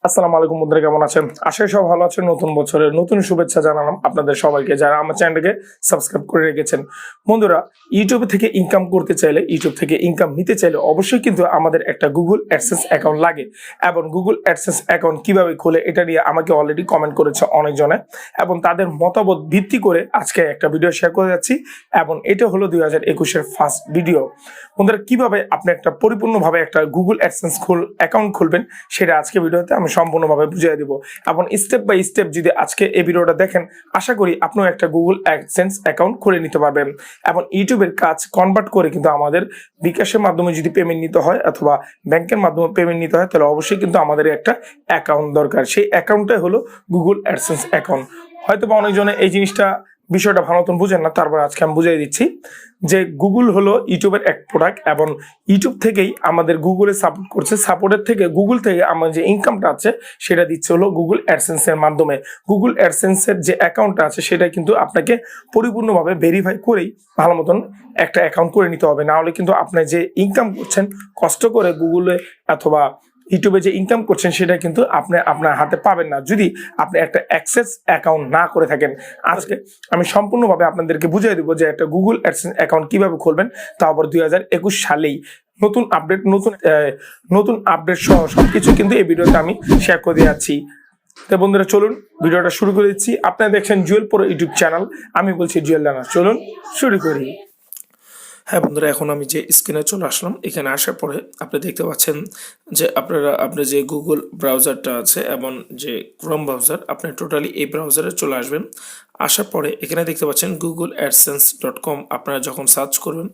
আসসালামু আলাইকুম বন্ধুরা, কেমন আছেন? আশা করি সব ভালো আছেন। নতুন বছরের নতুন শুভেচ্ছা জানালাম আপনাদের সবাইকে, যারা আমার চ্যানেলকে সাবস্ক্রাইব করে রেখেছেন। বন্ধুরা, ইউটিউব থেকে ইনকাম করতে চাইলে, ইউটিউব থেকে ইনকাম নিতে চাইলে অবশ্যই কিন্তু আমাদের একটা গুগল অ্যাডসেন্স অ্যাকাউন্ট লাগে। এবং গুগল অ্যাডসেন্স অ্যাকাউন্ট কিভাবে খোলে এটা নিয়ে আমাকে অলরেডি কমেন্ট করেছে অনেকজনে, এবং তাদের মতামত ভিত্তি করে আজকে একটা ভিডিও শেয়ার করে যাচ্ছি। এবং এটা হলো 2021-এর ফার্স্ট ভিডিও। বন্ধুরা, কিভাবে আপনি একটা পরিপূর্ণভাবে একটা গুগল অ্যাডসেন্স অ্যাকাউন্ট খুলবেন সেটা আজকে ভিডিওতে আমি সম্পূর্ণভাবে বুঝিয়ে দিব। এবং স্টেপ বাই স্টেপ যদি আজকে এই ভিডিওটা দেখেন, আশা করি আপনিও একটা গুগল অ্যাডসেন্স অ্যাকাউন্ট খুলে নিতে পারবেন। এবং ইউটিউবের কাজ কনভার্ট করে কিন্তু আমাদের বিকাশের মাধ্যমে যদি পেমেন্ট নিতে হয় অথবা ব্যাংকের মাধ্যমে পেমেন্ট নিতে হয়, তাহলে অবশ্যই কিন্তু আমাদের একটা অ্যাকাউন্ট দরকার। সেই অ্যাকাউন্টটাই হলো গুগল অ্যাডসেন্স অ্যাকাউন্ট। হয়তো বা অনেকজনে এই জিনিসটা বিষয়টা ভালো মতন বুঝেন না, তারপর আজকে আমি বুঝিয়ে দিচ্ছি যে গুগল হলো ইউটিউবের এক প্রোডাক্ট, এবং ইউটিউব থেকেই আমাদের গুগলে সাপোর্ট করছে। সাপোর্টের থেকে গুগল থেকে আমার যে ইনকামটা আছে সেটা দিচ্ছে হলো গুগল অ্যাডসেন্সের মাধ্যমে। গুগল অ্যাডসেন্সের যে অ্যাকাউন্টটা আছে সেটা কিন্তু আপনাকে পরিপূর্ণভাবে ভেরিফাই করেই ভালো মতন একটা অ্যাকাউন্ট করে নিতে হবে। না হলে কিন্তু আপনি যে ইনকাম করছেন কষ্ট করে গুগলে অথবা ইউটিউবে যে ইনকাম করছেন সেটা কিন্তু আপনি আপনার হাতে পাবেন না যদি আপনি একটা অ্যাক্সেস অ্যাকাউন্ট না করে থাকেন। আজকে আমি সম্পূর্ণভাবে আপনাদেরকে বুঝিয়ে দেবো যে একটা গুগল অ্যাডসেন্স অ্যাকাউন্ট কিভাবে খুলবেন, তা আবার 2021 সালেই নতুন আপডেট নতুন আপডেট সহ সবকিছু কিন্তু এই ভিডিওতে আমি শেয়ার করে দিয়ে যাচ্ছি। তো বন্ধুরা, চলুন ভিডিওটা শুরু করে দিচ্ছি। আপনারা দেখছেন জুয়েল প্রো ইউটিউব চ্যানেল, আমি বলছি জুয়েল রানা। চলুন শুরু করি। হ্যাঁ বন্ধুরা, এখন আমি যে স্ক্রিনে চলে আসলাম। এখানে আসার পরে আপনি দেখতে পাচ্ছেন যে আপনার যে গুগল ব্রাউজারটা আছে এবং যে ক্রোম ব্রাউজার, আপনি টোটালি এই ব্রাউজারে চলে আসবেন। আসার পরে এখানে দেখতে পাচ্ছেন google.adsense.com। আপনারা যখন সার্চ করবেন,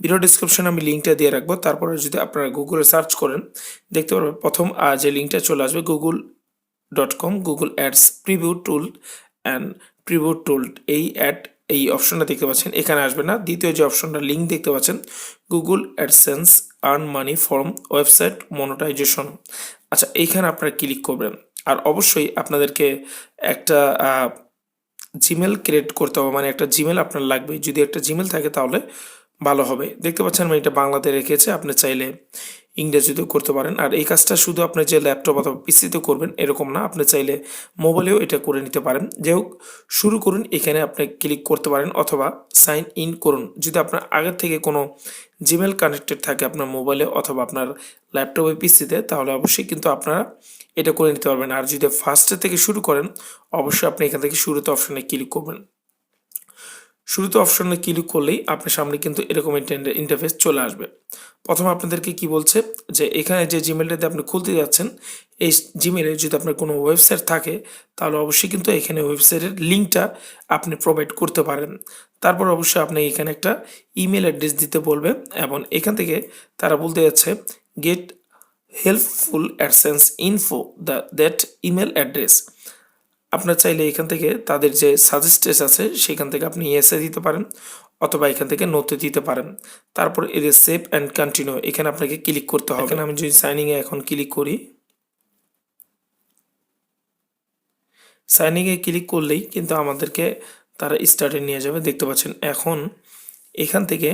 ভিডিও ডিসক্রিপশনে আমি লিঙ্কটা দিয়ে রাখবো। তারপরে যদি আপনারা গুগলে সার্চ করেন, দেখতে পারবেন প্রথম যে লিঙ্কটা চলে আসবে google.com, Google ads preview tool and preview tool. এই অপশনটা দেখতে পাচ্ছেন, এখানে আসবে না। দ্বিতীয় যে অপশনটা লিঙ্ক দেখতে পাচ্ছেন, Google AdSense earn money from website monetisation. আচ্ছা, এইখানে আপনারা ক্লিক করবেন। আর অবশ্যই আপনাদেরকে একটা জিমেল ক্রিয়েট করতে হবে, মানে একটা জিমেল আপনার লাগবে। যদি একটা জিমেল থাকে তাহলে ভালো হবে। দেখতে পাচ্ছেন আমি এটা বাংলাতে রেখেছে, আপনি চাইলে ইংরেজিতেও করতে পারেন। আর এই কাজটা শুধু আপনি যে ল্যাপটপ অথবা পিসিতে করবেন এরকম না, আপনি চাইলে মোবাইলেও এটা করে নিতে পারেন। যাই হোক, শুরু করুন। এখানে আপনি ক্লিক করতে পারেন অথবা সাইন ইন করুন। যদি আপনার আগের থেকে কোনো জিমেল কানেক্টেড থাকে আপনার মোবাইলে অথবা আপনার ল্যাপটপে পিসিতে, তাহলে অবশ্যই কিন্তু আপনারা এটা করে নিতে পারবেন। আর যদি ফার্স্টে থেকে শুরু করেন, অবশ্যই আপনি এখান থেকে শুরুতে অপশনে ক্লিক করবেন। শুরুতে অপশনে ক্লিক করলেই আপনার সামনে কিন্তু এরকম ইন্টারফেস চলে আসবে। প্রথমে আপনাদেরকে কি বলছে যে এখানে যে জিমেলটাতে আপনি খুলতে যাচ্ছেন, এই জিমেলে যদি আপনার কোনো ওয়েবসাইট থাকে তাহলে অবশ্যই কিন্তু এখানে ওয়েবসাইটের লিঙ্কটা আপনি প্রোভাইড করতে পারেন। তারপর অবশ্যই আপনি এখানে একটা ইমেল অ্যাড্রেস দিতে বলবে, এবং এখান থেকে তারা বলতে যাচ্ছে get helpful AdSense info that email address. আপনার চাইলে এখান থেকে তাদের যে সাজেস্টেস আছে সেখান থেকে আপনি ইয়েসে দিতে পারেন অথবা এখান থেকে নোতে দিতে পারেন। তারপর এদের সেভ অ্যান্ড কন্টিনিউ, এখানে আপনাকে ক্লিক করতে হবে। এখানে আমি যদি সাইনিংয়ে এখন ক্লিক করি, সাইনিংয়ে ক্লিক করলেই কিন্তু আমাদেরকে তারা স্টার্টে নিয়ে যাবে। দেখতে পাচ্ছেন এখন এখান থেকে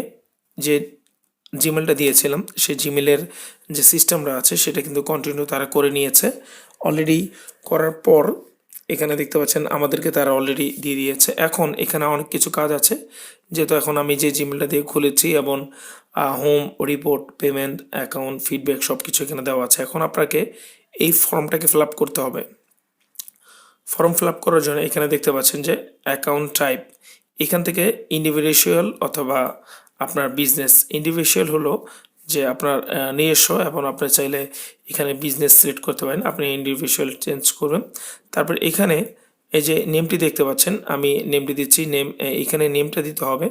যে জিমেলটা দিয়েছিলাম সেই জিমেলের যে সিস্টেমটা আছে সেটা কিন্তু কন্টিনিউ তারা করে নিয়েছে। অলরেডি করার পর এখানে দেখতে পাচ্ছেন আমাদেরকে তারা অলরেডি দিয়ে দিয়েছে। এখন এখানে অনেক কিছু কাজ আছে, যেহেতু এখন আমি যে জিমেলটা দিয়ে খুলেছি এবং home, report, payment, account, feedback সব কিছু এখানে দেওয়া আছে। এখন আপনাকে এই ফর্মটাকে ফিল আপ করতে হবে। ফর্ম ফিল আপ করার জন্য এখানে দেখতে পাচ্ছেন যে অ্যাকাউন্ট টাইপ, এখান থেকে ইন্ডিভিজুয়াল অথবা আপনার বিজনেস। ইন্ডিভিজুয়াল হলো যে আপনার নিজস্ব, এবং আপনি চাইলে এখানে বিজনেস সিলেক্ট করতে পারেন। আপনি ইন্ডিভিজুয়াল চেঞ্জ করবেন। তারপর এখানে এই যে নেমটি দেখতে পাচ্ছেন, আমি নেমটি দিচ্ছি। এখানে নেমটা দিতে হবে,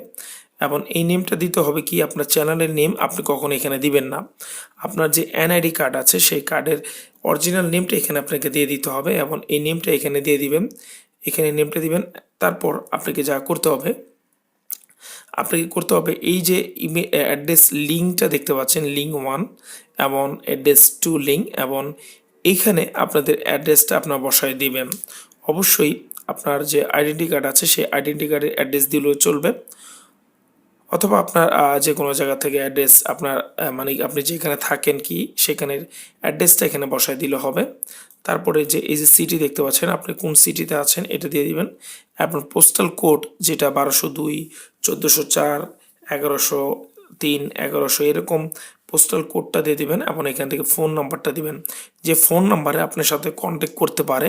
এবং এই নেমটা দিতে হবে কি আপনার চ্যানেলের নেম আপনি কখনো এখানে দিবেন না। আপনার যে এনআইডি কার্ড আছে সেই কার্ডের অরিজিনাল নেমটা এখানে আপনাকে দিয়ে দিতে হবে, এবং এই নেমটা এখানে দিয়ে দিবেন। এখানে নেমটা দিবেন। তারপর আপনাকে যা করতে হবে, আপনাকে করতে হবে এই যে অ্যাড্রেস লিঙ্কটা দেখতে পাচ্ছেন, লিঙ্ক 1 এবং অ্যাড্রেস 2 লিঙ্ক, এবং এইখানে আপনাদের অ্যাড্রেসটা আপনার বসায় দিবেন। অবশ্যই আপনার যে আইডেন্টি কার্ড আছে সেই আইডেন্টি কার্ডের অ্যাড্রেস দিলেও চলবে, অথবা আপনার যে কোনো জায়গা থেকে অ্যাড্রেস আপনার মানে আপনি যেখানে থাকেন কি সেখানের অ্যাড্রেসটা এখানে বসায় দিলে হবে। তারপরে যে এই যে সিটি দেখতে পাচ্ছেন, আপনি কোন সিটিতে আছেন এটা দিয়ে দিবেন। আপনার পোস্টাল কোড যেটা 1202, 1404, 1103, 1100 এরকম পোস্টাল কোডটা দিয়ে দিবেন এবং এখান থেকে ফোন নাম্বারটা দিবেন। যে ফোন নাম্বারে আপনার সাথে কন্ট্যাক্ট করতে পারে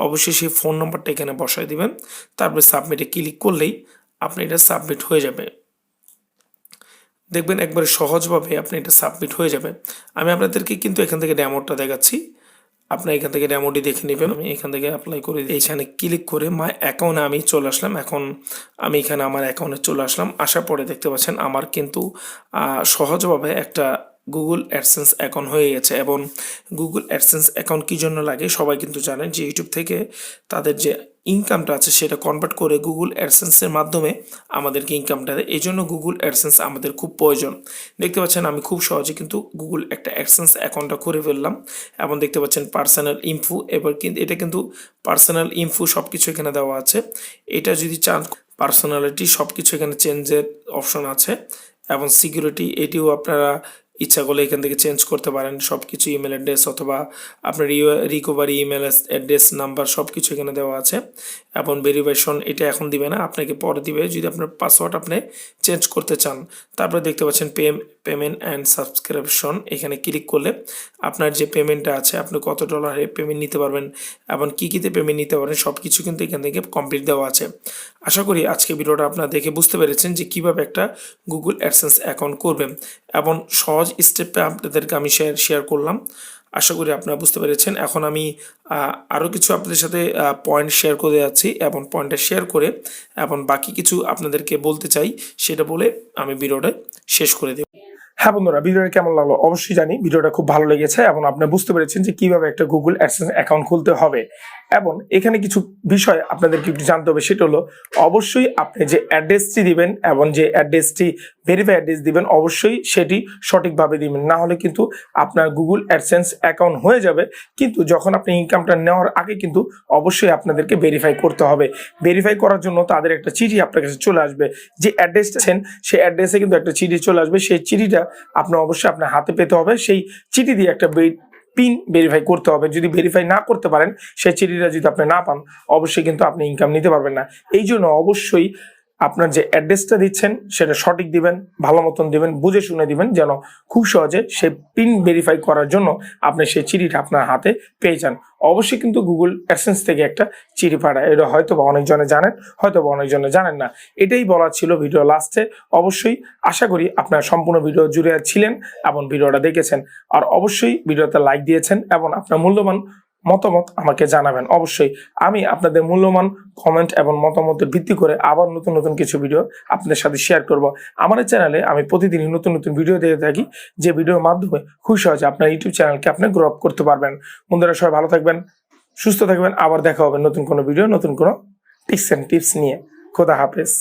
অবশ্যই সেই ফোন নাম্বারটা এখানে বসায় দিবেন। তারপরে সাবমিটে ক্লিক করলেই আপনি এটা সাবমিট হয়ে যাবে। দেখবেন একবারে সহজভাবে আপনি এটা সাবমিট হয়ে যাবে। আমি আপনাদেরকে কিন্তু এখান থেকে ডেমোটা দেখাচ্ছি, আপনি এখান থেকে ডেমোটি দেখে নেবেন। আমি এখান থেকে অ্যাপ্লাই করে এইখানে ক্লিক করে মাই অ্যাকাউন্টে আমি চলে আসলাম। এখন আমি এখানে আমার অ্যাকাউন্টে চলে আসলাম। আসার পরে দেখতে পাচ্ছেন আমার কিন্তু সহজভাবে একটা গুগল অ্যাডসেন্স অ্যাকাউন্ট হয়ে গেছে। এবং গুগল অ্যাডসেন্স অ্যাকাউন্ট কী জন্য লাগে সবাই কিন্তু জানেন, যে ইউটিউব থেকে তাদের যে ইনকামটা আছে সেটা কনভার্ট করে গুগল অ্যাডসেন্সের মাধ্যমে আমাদেরকে ইনকামটা দেয়। এই জন্য গুগল অ্যাডসেন্স আমাদের খুব প্রয়োজন। দেখতে পাচ্ছেন আমি খুব সহজে কিন্তু গুগল একটা অ্যাডসেন্স অ্যাকাউন্টটা করে ফেললাম। এবং দেখতে পাচ্ছেন পার্সোনাল ইনফো, এবার কিন্তু এটা কিন্তু পার্সোনাল ইনফো সব কিছু এখানে দেওয়া আছে। এটা যদি চান পার্সোনালিটি সব কিছু এখানে চেঞ্জের অপশন আছে। এবং সিকিউরিটি এটিও আপনারা ইচ্ছা করলে এখান থেকে চেঞ্জ করতে পারেন সব কিছু, ইমেল অ্যাড্রেস অথবা আপনার রিকভারি ইমেল অ্যাড্রেস নাম্বার সব কিছু এখানে দেওয়া আছে। এবং ভেরিফিকেশন এটা এখন দিবে না, আপনাকে পরে দিবে যদি আপনার পাসওয়ার্ড আপনি চেঞ্জ করতে চান। তারপরে দেখতে পাচ্ছেন পেমেন্ট অ্যান্ড সাবস্ক্রিপশন, এখানে ক্লিক করলে আপনার যে পেমেন্টটা আছে আপনি কত ডলারে পেমেন্ট নিতে পারবেন এবং কী কীতে পেমেন্ট নিতে পারেন সব কিছু কিন্তু এখান থেকে কমপ্লিট দেওয়া আছে। আশা করি আজকে ভিডিওটা আপনারা দেখে বুঝতে পেরেছেন যে কীভাবে একটা গুগল অ্যাডসেন্স অ্যাকাউন্ট করবেন এবং সহজ স্টেপে আপনাদেরকে আমি শেয়ার করলাম। আশা করি আপনারা বুঝতে পেরেছেন। এখন আমি আরও কিছু আপনাদের সাথে পয়েন্ট শেয়ার করে যাচ্ছি এবং পয়েন্টটা শেয়ার করে এবং বাকি কিছু আপনাদেরকে বলতে চাই, সেটা বলে আমি ভিডিওটা শেষ করে দেব। হ্যাঁ বন্ধুরা, ভিডিওটা কেমন লাগলো অবশ্যই জানি। ভিডিওটা খুব ভালো লেগেছে এবং আপনি বুঝতে পেরেছেন যে কিভাবে একটা গুগল অ্যাডসেন্স অ্যাকাউন্ট খুলতে হবে। এবং এখানে কিছু বিষয় আপনাদেরকে একটু জানতে হবে, সেটা হলো অবশ্যই আপনি যে অ্যাড্রেসটি দিবেন এবং যে অ্যাড্রেসটি ভেরিফাই অ্যাড্রেস দিবেন অবশ্যই সেটি সঠিকভাবে দিবেন, না হলে কিন্তু আপনার গুগল অ্যাডসেন্স অ্যাকাউন্ট হয়ে যাবে, কিন্তু যখন আপনি ইনকামটা নেওয়ার আগে কিন্তু অবশ্যই আপনাদেরকে ভেরিফাই করতে হবে। ভেরিফাই করার জন্য তাদের একটা চিঠি আপনার কাছে চলে আসবে, যে অ্যাড্রেসটা আছেন সেই অ্যাড্রেসে কিন্তু একটা চিঠি চলে আসবে। সেই চিঠিটা আপনার অবশ্যই আপনার হাতে পেতে হবে। সেই চিঠি দিয়ে একটা পিন ভেরিফাই করতে হবে। যদি ভেরিফাই না করতে পারেন, সেই চিঠিটা যদি আপনি না পান, অবশ্যই কিন্তু আপনি ইনকাম নিতে পারবেন না। এই জন্য অবশ্যই আপনার যে অ্যাড্রেসটা দিচ্ছেন সেটা সঠিক দিবেন, ভালো মতন দিবেন, বুঝে শুনে দিবেন, যেন খুব সহজে সেই পিন ভেরিফাই করার জন্য আপনি সেই চিঠিটা আপনার হাতে পেয়ে যান। অবশ্যই কিন্তু গুগল অ্যাডসেন্স থেকে একটা চিঠি পাঠায়, এটা হয়তো বা অনেকজনে জানেন, হয়তো বা অনেকজনে জানেন না। এটাই বলা ছিল ভিডিও লাস্টে। অবশ্যই আশা করি আপনারা সম্পূর্ণ ভিডিও জুড়ে ছিলেন এবং ভিডিওটা দেখেছেন। আর অবশ্যই ভিডিওতে লাইক দিয়েছেন এবং আপনার মূল্যবান মতামত আমাকে জানাবেন। অবশ্যই আমি আপনাদের মূল্যবান কমেন্ট এবং মতামতের ভিত্তি করে আবার নতুন নতুন কিছু ভিডিও আপনাদের সাথে শেয়ার করব। আমার চ্যানেলে আমি প্রতিদিনই নতুন নতুন ভিডিও দিয়ে থাকি, যে ভিডিওর মাধ্যমে খুব সহজে আপনার ইউটিউব চ্যানেলকে আপনি গ্রো আপ করতে পারবেন। বন্ধুরা সবাই ভালো থাকবেন, সুস্থ থাকবেন। আবার দেখা হবে নতুন কোনো ভিডিও, নতুন কোনো টিপস নিয়ে। খোদা হাফেজ।